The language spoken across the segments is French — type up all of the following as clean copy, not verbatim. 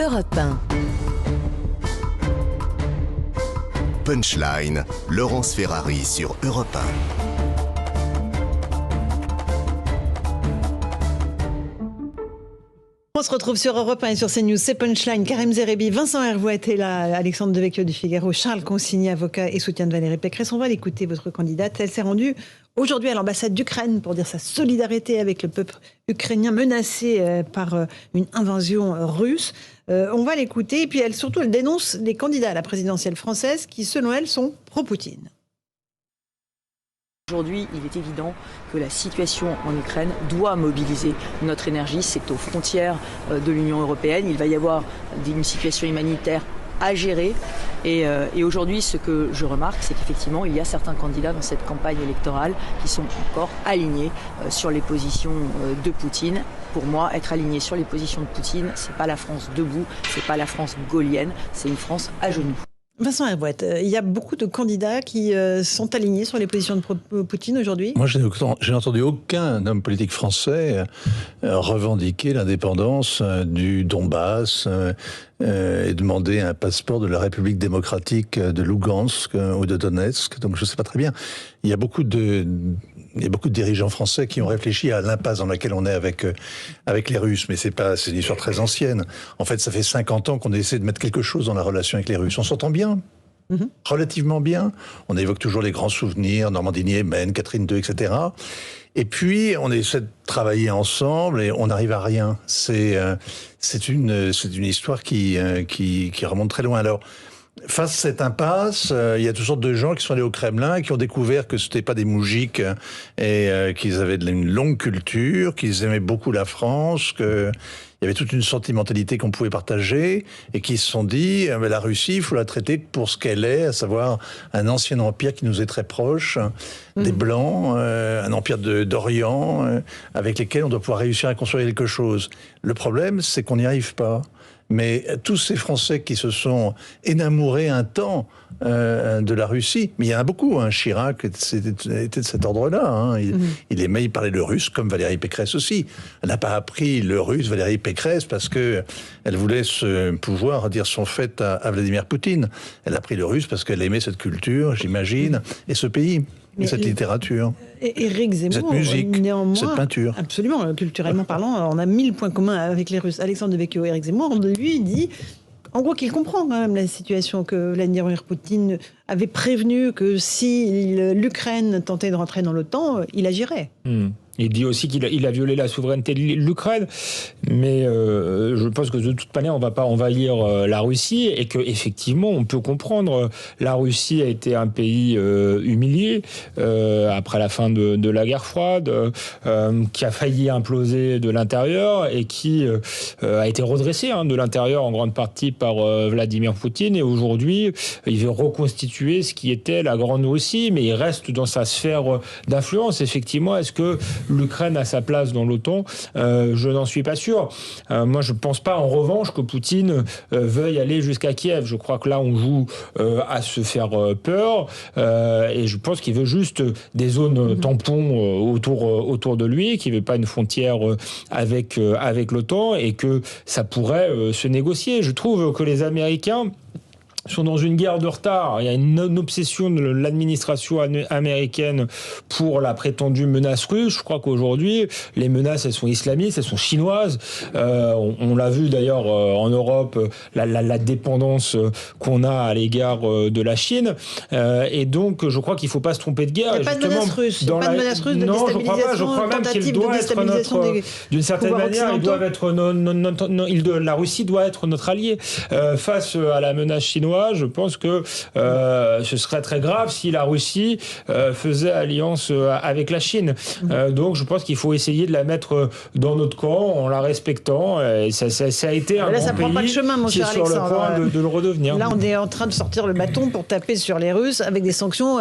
Europe 1. Punchline, Laurence Ferrari sur Europe 1. On se retrouve sur Europe 1 et sur CNews, c'est Punchline. Karim Zerebi, Vincent Hervouet est là, Alexandre Devecchio du Figaro, Charles Consigny, avocat et soutien de Valérie Pécresse. On va l'écouter, votre candidate. Elle s'est rendue aujourd'hui à l'ambassade d'Ukraine pour dire sa solidarité avec le peuple ukrainien menacé par une invasion russe. On va l'écouter et puis elle dénonce les candidats à la présidentielle française qui, selon elle, sont pro-Poutine. Aujourd'hui, il est évident que la situation en Ukraine doit mobiliser notre énergie. C'est aux frontières de l'Union européenne. Il va y avoir une situation humanitaire à gérer. Et aujourd'hui, ce que je remarque, c'est qu'effectivement, il y a certains candidats dans cette campagne électorale qui sont encore alignés sur les positions de Poutine. Pour moi, être aligné sur les positions de Poutine, c'est pas la France debout, c'est pas la France gaullienne, c'est une France à genoux. Vincent Hervouet, il y a beaucoup de candidats qui sont alignés sur les positions de Poutine aujourd'hui. Moi, je n'ai entendu aucun homme politique français revendiquer l'indépendance du Donbass et demander un passeport de la République démocratique de Lugansk ou de Donetsk. Donc, je ne sais pas très bien. Il y a beaucoup de dirigeants français qui ont réfléchi à l'impasse dans laquelle on est avec les Russes. Mais c'est une histoire très ancienne. En fait, ça fait 50 ans qu'on essaie de mettre quelque chose dans la relation avec les Russes. On s'entend bien. Relativement bien. On évoque toujours les grands souvenirs, Normandie-Niemen, Catherine II, etc. Et puis, on essaie de travailler ensemble et on n'arrive à rien. C'est une histoire qui remonte très loin. Alors, face à cette impasse, il y a toutes sortes de gens qui sont allés au Kremlin et qui ont découvert que c'était pas des moujiks et qu'ils avaient une longue culture, qu'ils aimaient beaucoup la France, qu'il y avait toute une sentimentalité qu'on pouvait partager et qui se sont dit la Russie, il faut la traiter pour ce qu'elle est, à savoir un ancien empire qui nous est très proche, des Blancs, un empire d'Orient avec lesquels on doit pouvoir réussir à construire quelque chose. Le problème, c'est qu'on n'y arrive pas. Mais tous ces Français qui se sont énamourés un temps de la Russie, mais il y en a beaucoup, Chirac était de cet ordre-là, il aimait, il parlait le russe, comme Valérie Pécresse aussi. Elle n'a pas appris le russe, Valérie Pécresse, parce que elle voulait pouvoir dire son fait à Vladimir Poutine. Elle a appris le russe parce qu'elle aimait cette culture, j'imagine, et ce pays. Mais cette littérature, Éric Zemmour, cette musique, néanmoins, cette peinture. Absolument, culturellement parlant, on a 1000 points communs avec les Russes. Alexandre Devecchio, Éric Zemmour, lui, dit en gros qu'il comprend quand même la situation, que Vladimir Poutine avait prévenu que si l'Ukraine tentait de rentrer dans l'OTAN, il agirait. Il dit aussi qu'il a violé la souveraineté de l'Ukraine, mais je pense que de toute manière on va pas envahir la Russie et que effectivement on peut comprendre. La Russie a été un pays humilié après la fin de la guerre froide, qui a failli imploser de l'intérieur et qui a été redressé de l'intérieur en grande partie par Vladimir Poutine. Et aujourd'hui, il veut reconstituer ce qui était la grande Russie, mais il reste dans sa sphère d'influence. Effectivement, est-ce que l'Ukraine a sa place dans l'OTAN? Je n'en suis pas sûr. Moi, je ne pense pas, en revanche, que Poutine veuille aller jusqu'à Kiev. Je crois que là, on joue à se faire peur. Et je pense qu'il veut juste des zones tampons autour de lui, qu'il ne veut pas une frontière avec l'OTAN et que ça pourrait se négocier. Je trouve que les Américains sont dans une guerre de retard. Il y a une obsession de l'administration américaine pour la prétendue menace russe. Je crois qu'aujourd'hui, les menaces, elles sont islamistes, elles sont chinoises. On l'a vu d'ailleurs en Europe, la dépendance qu'on a à l'égard de la Chine. Et donc, je crois qu'il ne faut pas se tromper de guerre. Il n'y a pas de menace russe. Pas de menace russe de non, déstabilisation. Je crois même qu'il doit être d'une certaine manière, la Russie doit être notre allié face à la menace chinoise. Je pense que ce serait très grave si la Russie faisait alliance avec la Chine. Donc je pense qu'il faut essayer de la mettre dans notre camp en la respectant. Et ça a été un ça grand prend pas de pays chemin, mon qui est cher sur le Alexandre. point de le redevenir. Là, on est en train de sortir le bâton pour taper sur les Russes avec des sanctions.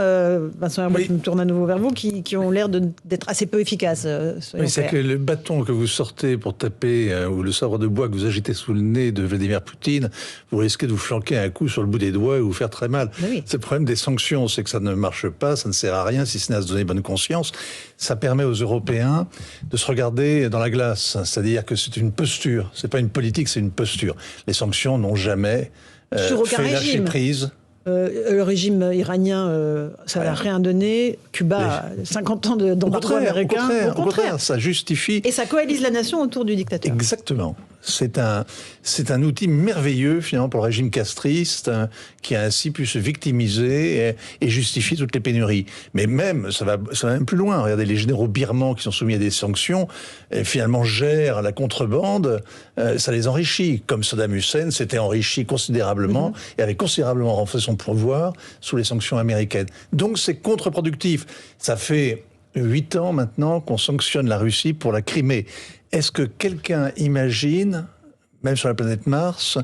Vincent Hervouet, je me tourne à nouveau vers vous, qui ont l'air d'être assez peu efficaces. Oui, c'est que le bâton que vous sortez pour taper, ou le sabre de bois que vous agitez sous le nez de Vladimir Poutine, vous risquez de vous flanquer un coup sur sur le bout des doigts et vous faire très mal. Oui. C'est le problème des sanctions, c'est que ça ne marche pas, ça ne sert à rien si ce n'est à se donner bonne conscience. Ça permet aux Européens de se regarder dans la glace, c'est-à-dire que c'est une posture, c'est pas une politique, c'est une posture. Les sanctions n'ont jamais fait lâcher prise. Le régime iranien, ça n'a rien donné. Cuba, 50 ans d'embargo américain. Au contraire, ça justifie. Et ça coalise la nation autour du dictateur. Exactement. C'est un outil merveilleux, finalement, pour le régime castriste, qui a ainsi pu se victimiser et justifier toutes les pénuries. Mais même, ça va même plus loin. Regardez, les généraux birmans qui sont soumis à des sanctions, et finalement gèrent la contrebande, ça les enrichit. Comme Saddam Hussein s'était enrichi considérablement et avait considérablement renforcé son pouvoir sous les sanctions américaines. Donc c'est contre-productif. Ça fait 8 ans maintenant qu'on sanctionne la Russie pour la Crimée. Est-ce que quelqu'un imagine, même sur la planète Mars,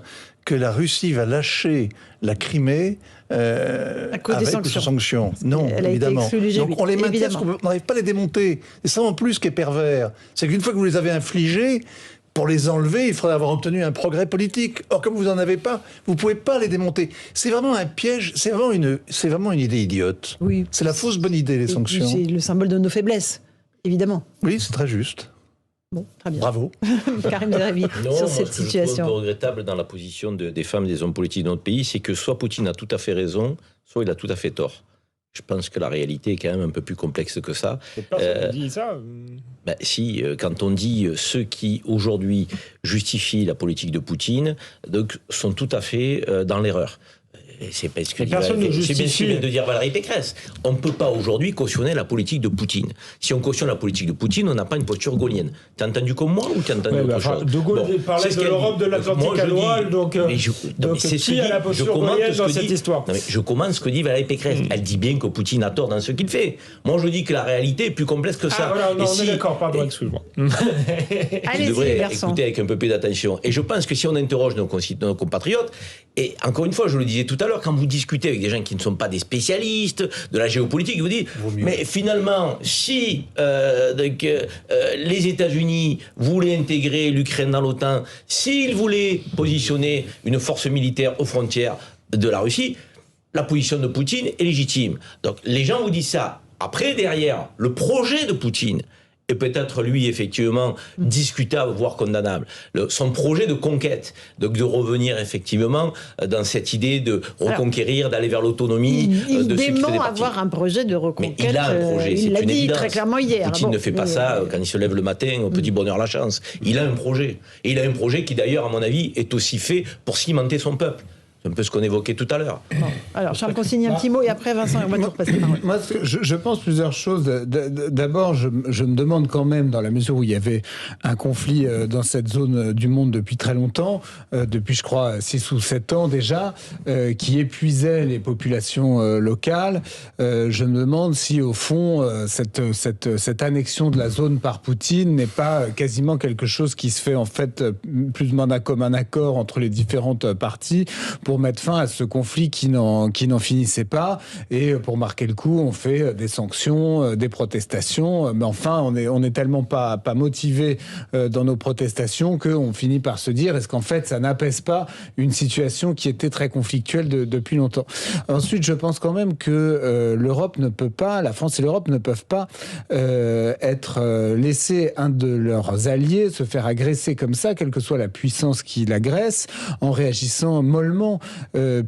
que la Russie va lâcher la Crimée à cause avec des sanctions? Non, évidemment. Donc on les maintient parce qu'on n'arrive pas à les démonter. Et ça en plus qui est pervers, c'est qu'une fois que vous les avez infligés, pour les enlever, il faudrait avoir obtenu un progrès politique. Or, comme vous n'en avez pas, vous ne pouvez pas les démonter. C'est vraiment un piège, c'est vraiment une idée idiote. Oui. C'est la fausse bonne idée, les sanctions. C'est le symbole de nos faiblesses, évidemment. Oui, c'est très juste. Bon, très bien. Bravo. Karim Zeribi, sur cette situation. Ce que je trouve un peu regrettable dans la position des femmes et des hommes politiques de notre pays, c'est que soit Poutine a tout à fait raison, soit il a tout à fait tort. Je pense que la réalité est quand même un peu plus complexe que ça. C'est personne qui dit ça. Si, quand on dit ceux qui aujourd'hui justifient la politique de Poutine, donc, sont tout à fait dans l'erreur. C'est pas ce que c'est bien sûr de dire Valérie Pécresse. On ne peut pas aujourd'hui cautionner la politique de Poutine. Si on cautionne la politique de Poutine, on n'a pas une posture gaullienne. T'as entendu comme moi ou t'as entendu autre chose? De Gaulle parlait de l'Europe de l'Atlantique à l'ouest, donc c'est qui a la posture gaulienne dans cette histoire? Je commente ce que dit Valérie Pécresse. Elle dit bien que Poutine a tort dans ce qu'il fait. Moi, je dis que la réalité est plus complexe que ça. Ah voilà, on est d'accord, pardon, excuse-moi. Allez-y, devrait écouter avec un peu plus d'attention. Et je pense que si on interroge nos compatriotes, et encore une fois, je le disais tout à l'heure, quand vous discutez avec des gens qui ne sont pas des spécialistes de la géopolitique, ils vous disent, mais finalement, si les États-Unis voulaient intégrer l'Ukraine dans l'OTAN, s'ils voulaient positionner une force militaire aux frontières de la Russie, la position de Poutine est légitime. Donc les gens vous disent ça. Après, derrière, le projet de Poutine est peut-être, lui, effectivement, discutable, voire condamnable. Son projet de conquête, donc de revenir, effectivement, dans cette idée de reconquérir, d'aller vers l'autonomie. Il dément avoir un projet de reconquête. Mais il a un projet, c'est une évidence. Il l'a dit très clairement hier. Poutine ne fait pas ça quand il se lève le matin, au petit bonheur la chance. Il a un projet. Et il a un projet qui, d'ailleurs, à mon avis, est aussi fait pour cimenter son peuple. C'est un peu ce qu'on évoquait tout à l'heure. Bon. Alors, Charles Consigny, un petit mot, et après, Vincent, on va vous repasser la parole. Moi, je pense plusieurs choses. D'abord, je me demande quand même, dans la mesure où il y avait un conflit dans cette zone du monde depuis très longtemps, depuis, je crois, 6 ou 7 ans déjà, qui épuisait les populations locales, je me demande si, au fond, cette annexion de la zone par Poutine n'est pas quasiment quelque chose qui se fait, en fait, plus ou moins comme un accord entre les différentes parties, pour mettre fin à ce conflit qui n'en finissait pas. Et pour marquer le coup, on fait des sanctions, des protestations. Mais enfin, on est tellement pas motivé dans nos protestations qu'on finit par se dire, est-ce qu'en fait, ça n'apaise pas une situation qui était très conflictuelle depuis longtemps? Ensuite, je pense quand même que l'Europe ne peut pas, la France et l'Europe ne peuvent pas être laisser un de leurs alliés se faire agresser comme ça, quelle que soit la puissance qui l'agresse, en réagissant mollement.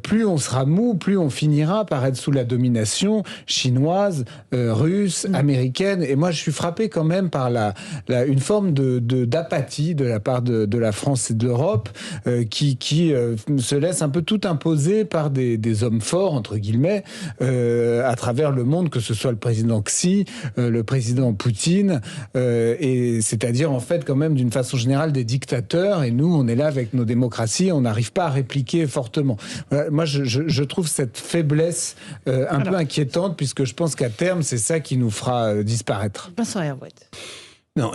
Plus on sera mou, plus on finira par être sous la domination chinoise, russe, américaine. Et moi, je suis frappé quand même par une forme d'apathie de la part de la France et de l'Europe qui se laisse un peu tout imposer par des hommes forts, entre guillemets, à travers le monde, que ce soit le président Xi, le président Poutine, et c'est-à-dire en fait quand même d'une façon générale des dictateurs. Et nous, on est là avec nos démocraties, on n'arrive pas à répliquer fortement. Moi, je trouve cette faiblesse peu inquiétante, puisque je pense qu'à terme, c'est ça qui nous fera disparaître. Vincent Herouet. Non,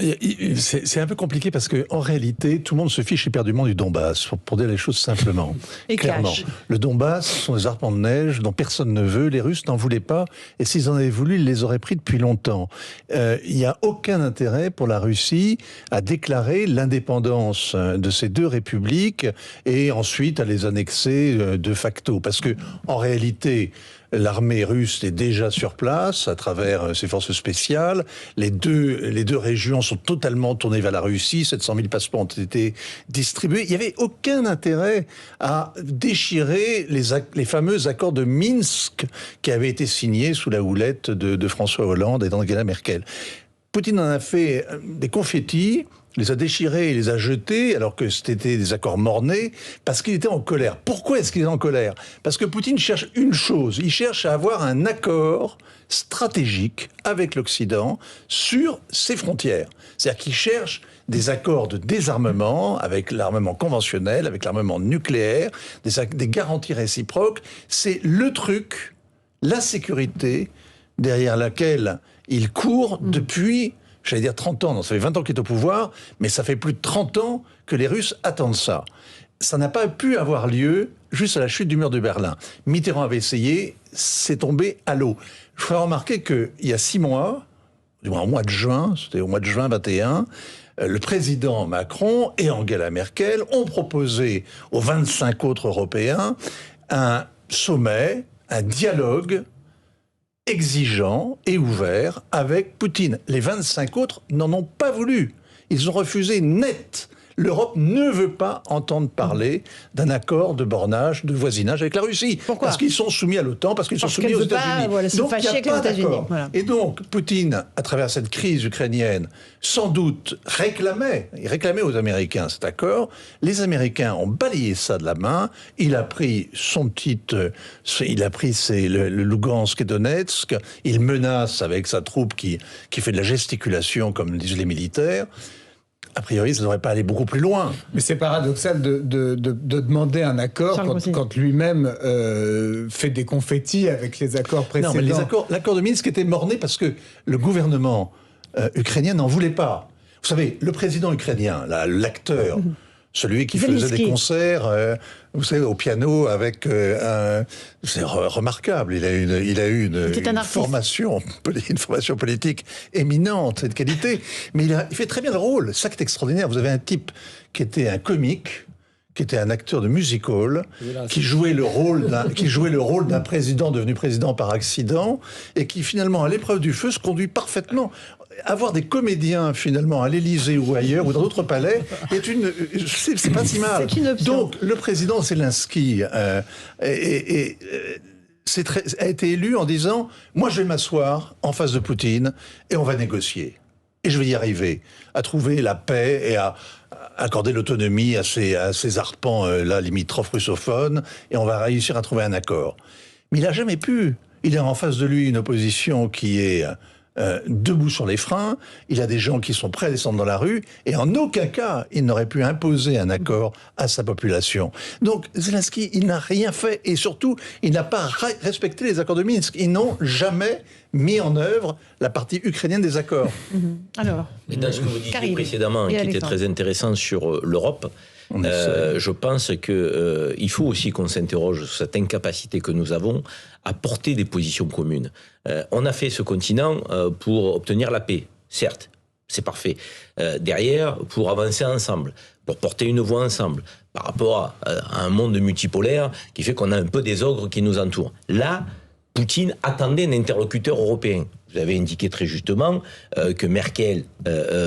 c'est un peu compliqué parce que en réalité, tout le monde se fiche éperdument du Donbass, pour dire les choses simplement. Et clairement. clash. Le Donbass, ce sont des arpents de neige dont personne ne veut. Les Russes n'en voulaient pas, et s'ils en avaient voulu, ils les auraient pris depuis longtemps. Il n'y a aucun intérêt pour la Russie à déclarer l'indépendance de ces deux républiques et ensuite à les annexer de facto, parce que en réalité, l'armée russe est déjà sur place à travers ses forces spéciales. Les deux régions sont totalement tournées vers la Russie. 700 000 passeports ont été distribués. Il n'y avait aucun intérêt à déchirer les fameux accords de Minsk qui avaient été signés sous la houlette de François Hollande et d'Angela Merkel. Poutine en a fait des confettis, les a déchirés et les a jetés, alors que c'était des accords mort-nés, parce qu'il était en colère. Pourquoi est-ce qu'il est en colère ? Parce que Poutine cherche une chose, il cherche à avoir un accord stratégique avec l'Occident sur ses frontières. C'est-à-dire qu'il cherche des accords de désarmement avec l'armement conventionnel, avec l'armement nucléaire, des garanties réciproques. C'est le truc, la sécurité, derrière laquelle il court depuis... J'allais dire 30 ans, non, ça fait 20 ans qu'il est au pouvoir, mais ça fait plus de 30 ans que les Russes attendent ça. Ça n'a pas pu avoir lieu juste à la chute du mur de Berlin. Mitterrand avait essayé, c'est tombé à l'eau. Je ferai remarquer qu'il y a 6 mois, du moins au mois de juin, c'était au mois de juin 21, le président Macron et Angela Merkel ont proposé aux 25 autres Européens un sommet, un dialogue exigeant et ouvert avec Poutine. Les 25 autres n'en ont pas voulu. Ils ont refusé net. L'Europe ne veut pas entendre parler d'un accord de bornage, de voisinage avec la Russie. Pourquoi ? Parce qu'ils sont soumis à l'OTAN, parce qu'ils sont soumis aux États-Unis. Se donc, il fâcher n'y a avec les pas États-Unis. d'accord. Voilà. Et donc, Poutine, à travers cette crise ukrainienne, sans doute réclamait aux Américains cet accord. Les Américains ont balayé ça de la main. Il a pris le Lugansk et Donetsk. Il menace avec sa troupe qui fait de la gesticulation, comme disent les militaires. A priori, ça ne devrait pas aller beaucoup plus loin. Mais c'est paradoxal de demander un accord quand lui-même fait des confettis avec les accords précédents. Non, mais l'accord de Minsk était mort-né parce que le gouvernement ukrainien n'en voulait pas. Vous savez, le président ukrainien, l'acteur, celui qui faisait des concerts, vous savez, au piano avec c'est remarquable. Il a eu une formation politique éminente, cette qualité. Mais il fait très bien le rôle. Ça qui est extraordinaire. Vous avez un type qui était un comique, qui était un acteur de music-hall, qui jouait le rôle d'un président devenu président par accident, et qui finalement, à l'épreuve du feu, se conduit parfaitement. Avoir des comédiens finalement à l'Élysée ou ailleurs ou dans d'autres palais c'est pas si mal. C'est une option. Donc le président Zelensky a été élu en disant moi je vais m'asseoir en face de Poutine et on va négocier et je vais y arriver à trouver la paix et à accorder l'autonomie à ces arpents là limitrophes russophones et on va réussir à trouver un accord. Mais il a jamais pu. Il a en face de lui une opposition qui est debout sur les freins, il a des gens qui sont prêts à descendre dans la rue, et en aucun cas, il n'aurait pu imposer un accord à sa population. Donc, Zelensky, il n'a rien fait, et surtout, il n'a pas respecté les accords de Minsk. Ils n'ont jamais mis en œuvre la partie ukrainienne des accords. Alors, et dans ce que vous disiez précédemment, qui était très intéressant sur l'Europe, je pense qu'il faut aussi qu'on s'interroge sur cette incapacité que nous avons à porter des positions communes. On a fait ce continent pour obtenir la paix, certes, c'est parfait. Derrière, pour avancer ensemble, pour porter une voix ensemble, par rapport à un monde multipolaire qui fait qu'on a un peu des ogres qui nous entourent. Là, Poutine attendait un interlocuteur européen. Vous avez indiqué très justement que Merkel,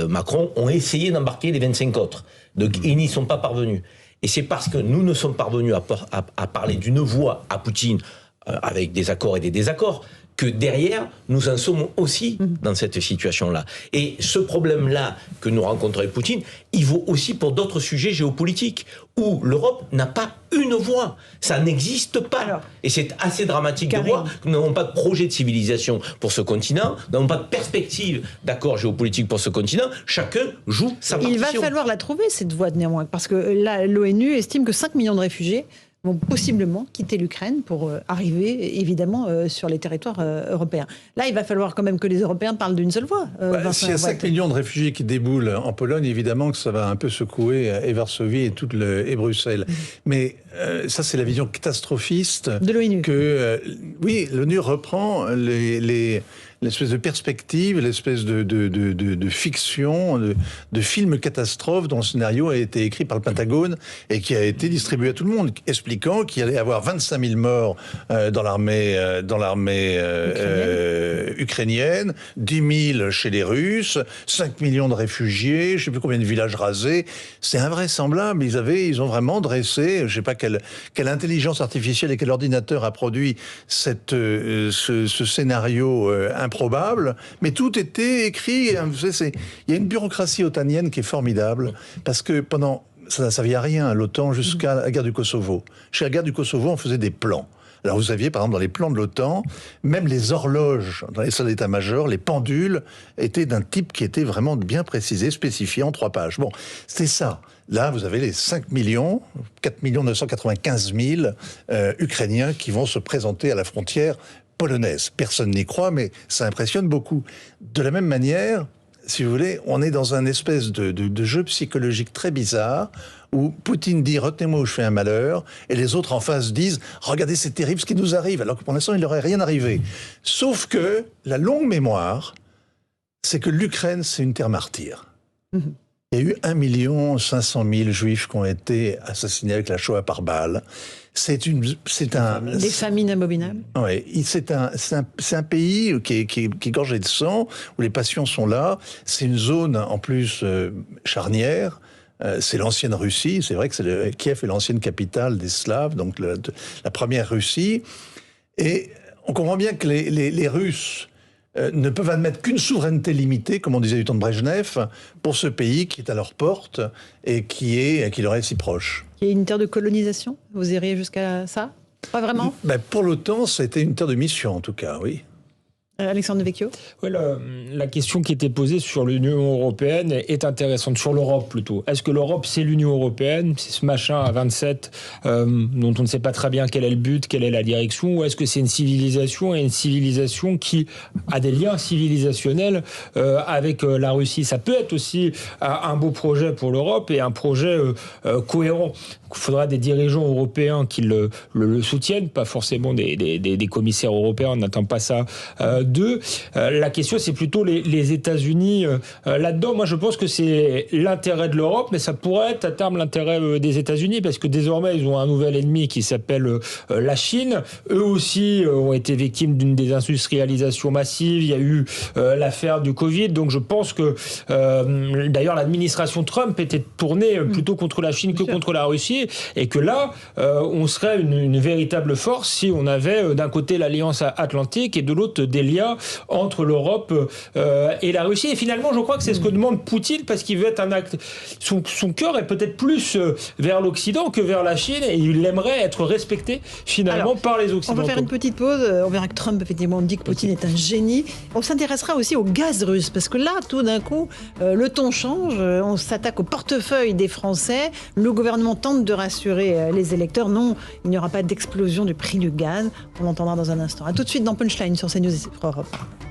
Macron ont essayé d'embarquer les 25 autres. Donc ils n'y sont pas parvenus. Et c'est parce que nous ne sommes parvenus à parler d'une voix à Poutine avec des accords et des désaccords que derrière, nous en sommes aussi dans cette situation-là. Et ce problème-là que nous rencontrons avec Poutine, il vaut aussi pour d'autres sujets géopolitiques, où l'Europe n'a pas une voix. Ça n'existe pas. Alors, et c'est assez dramatique de voir que nous n'avons pas de projet de civilisation pour ce continent, nous n'avons pas de perspective d'accord géopolitique pour ce continent. Chacun joue sa partition. Il va falloir la trouver, cette voix, néanmoins, parce que là, l'ONU estime que 5 millions de réfugiés vont possiblement quitter l'Ukraine pour arriver, évidemment, sur les territoires européens. Là, il va falloir quand même que les Européens parlent d'une seule voix. S'il y a 5 millions de réfugiés qui déboulent en Pologne, évidemment que ça va un peu secouer et Varsovie et Bruxelles. Mais ça, c'est la vision catastrophiste de l'ONU. Oui, l'ONU reprend l'espèce de perspective, l'espèce de fiction, de film catastrophe dont le scénario a été écrit par le Pentagone et qui a été distribué à tout le monde, expliquant qu'il allait y avoir 25 000 morts dans l'armée ukrainienne, 10 000 chez les Russes, 5 millions de réfugiés, je ne sais plus combien de villages rasés. C'est invraisemblable. Ils ont vraiment dressé, je ne sais pas quelle intelligence artificielle et quel ordinateur a produit ce scénario improbable, mais tout était écrit. Vous savez, il y a une bureaucratie otanienne qui est formidable, parce que pendant... Ça n'a servi à rien, l'OTAN, jusqu'à la guerre du Kosovo. Chez la guerre du Kosovo, on faisait des plans. Alors vous aviez, par exemple, dans les plans de l'OTAN, même les horloges dans les salles d'état-major, les pendules étaient d'un type qui était vraiment bien précisé, spécifié en 3 pages. Bon, c'était ça. Là, vous avez les 5 millions, 4 995 000 Ukrainiens qui vont se présenter à la frontière polonaise. Personne n'y croit, mais ça impressionne beaucoup. De la même manière, si vous voulez, on est dans un espèce de jeu psychologique très bizarre où Poutine dit « retenez-moi ou je fais un malheur » et les autres en face disent « regardez, c'est terrible ce qui nous arrive », alors que pour l'instant, il n'aurait rien arrivé. Sauf que la longue mémoire, c'est que l'Ukraine, c'est une terre martyre. Il y a eu 1 500 000 Juifs qui ont été assassinés avec la Shoah par balle. Des famines abominables. Oui, c'est un pays qui est gorgé de sang, où les passions sont là. C'est une zone, en plus, charnière. C'est l'ancienne Russie. C'est vrai que Kiev est l'ancienne capitale des Slaves, donc la première Russie. Et on comprend bien que les Russes ne peuvent admettre qu'une souveraineté limitée, comme on disait du temps de Brejnev, pour ce pays qui est à leur porte et qui leur est si proche. Il y a une terre de colonisation ? Vous iriez jusqu'à ça ? Pas vraiment ? Pour l'OTAN, c'était une terre de mission, en tout cas, oui. Alexandre Devecchio ? Oui, la question qui était posée sur l'Union européenne est intéressante, sur l'Europe plutôt. Est-ce que l'Europe, c'est l'Union européenne, c'est ce machin à 27 dont on ne sait pas très bien quel est le but, quelle est la direction, ou est-ce que c'est une civilisation, et une civilisation qui a des liens civilisationnels avec la Russie ? Ça peut être aussi un beau projet pour l'Europe et un projet cohérent. Il faudra des dirigeants européens qui le soutiennent, pas forcément des commissaires européens, on n'attend pas ça d'eux. La question, c'est plutôt les États-Unis là-dedans. Moi, je pense que c'est l'intérêt de l'Europe, mais ça pourrait être à terme l'intérêt des États-Unis, parce que désormais, ils ont un nouvel ennemi qui s'appelle la Chine. Eux aussi ont été victimes d'une désindustrialisation massive. Il y a eu l'affaire du Covid. Donc, je pense que, d'ailleurs, l'administration Trump était tournée plutôt contre la Chine que contre la Russie, et que là, on serait une véritable force si on avait d'un côté l'Alliance Atlantique et de l'autre des liens entre l'Europe et la Russie. Et finalement, je crois que c'est ce que demande Poutine, parce qu'il veut être un acte... Son cœur est peut-être plus vers l'Occident que vers la Chine, et il aimerait être respecté finalement par les Occidentaux. On va faire une petite pause. On verra que Trump, effectivement, dit que Poutine est un génie. On s'intéressera aussi au gaz russe, parce que là, tout d'un coup, le ton change. On s'attaque au portefeuille des Français. Le gouvernement tente de rassurer les électeurs. Non, il n'y aura pas d'explosion du prix du gaz. On l'entendra dans un instant. A tout de suite dans Punchline sur CNews et sur Europe 1.